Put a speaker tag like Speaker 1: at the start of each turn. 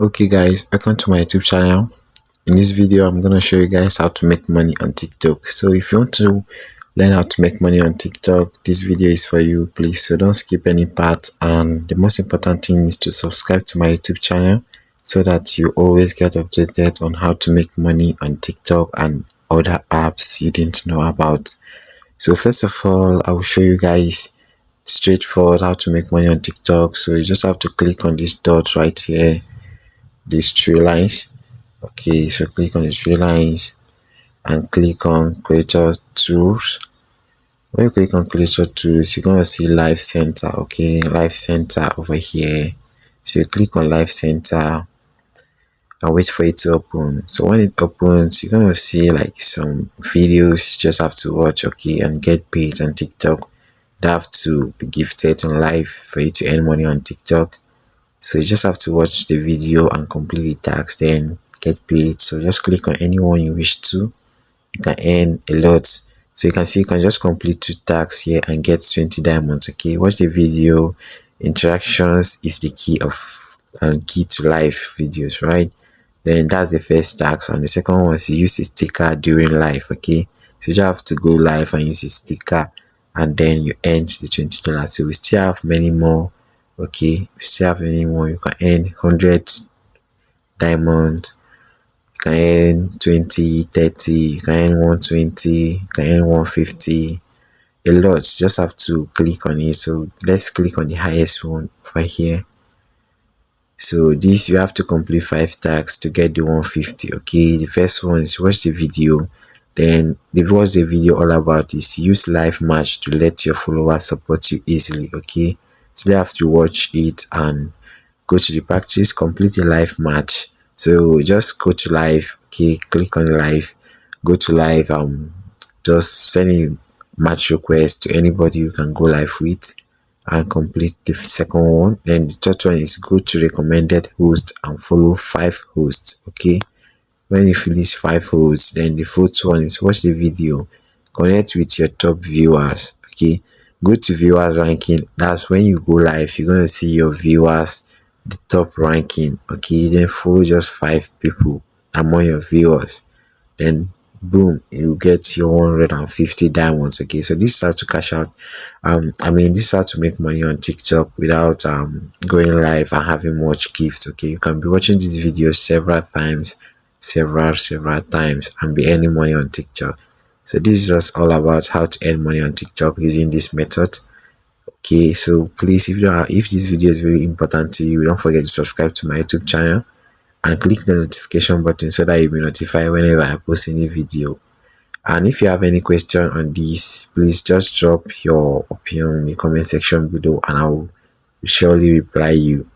Speaker 1: Okay guys, welcome to my YouTube channel. In this video I'm going to show you guys how to make money on TikTok. So if you want to learn how to make money on TikTok, this video is for you, please. So don't skip any part, and the most important thing is to subscribe to my YouTube channel so that you always get updated on how to make money on TikTok and other apps you didn't know about. So first of all, I will show you guys straightforward how to make money on TikTok. So you just have to click on this dot right here, these three lines. Okay, so click on these three lines and click on creator tools. When you click on creator tools, you're gonna see live center. Okay, live center over here. So you click on live center and wait for it to open. So when it opens, you're gonna see like some videos you just have to watch, okay, and get paid on TikTok. They have to be gifted on live for you to earn money on TikTok. So you just have to watch the video and complete the task, then get paid. So just click on anyone you wish to. You can earn a lot. So you can see you can just complete 2 tasks here and get 20 diamonds. Okay, watch the video. Interactions is the key to live videos, right? Then that's the first task, and the second one is use a sticker during live. Okay, so you just have to go live and use a sticker, and then you earn the $20. So we still have many more. Okay, we still have many more. You can earn 100 diamonds, you can earn 20, 30, you can earn 120, you can earn 150, a lot. You just have to click on it. So let's click on the highest one over here. So this, you have to complete 5 tasks to get the 150. Okay, the first one is watch the video. Then what's the video all about is use live match to let your followers support you easily. Okay, so they have to watch it and go to the practice, complete the live match. So just go to live. Okay, click on live, go to live, just send a match request to anybody you can go live with and complete the second one. Then the third one is go to recommended hosts and follow 5 hosts. Okay, when you finish 5 hosts, then the fourth one is watch the video, connect with your top viewers. Okay, go to viewers ranking. That's when you go live, you're going to see your viewers, the top ranking. Okay, then follow just 5 people among your viewers, then boom, you get your 150 diamonds. Okay, so this is how to cash out. This is how to make money on TikTok without going live and having much gifts. Okay, you can be watching this video several times, several times, and be earning money on TikTok. So this is just all about how to earn money on TikTok using this method. Okay, so please, if this video is very important to you, don't forget to subscribe to my YouTube channel and click the notification button so that you'll be notified whenever I post any video. And if you have any question on this, please just drop your opinion in the comment section below and I will surely reply you.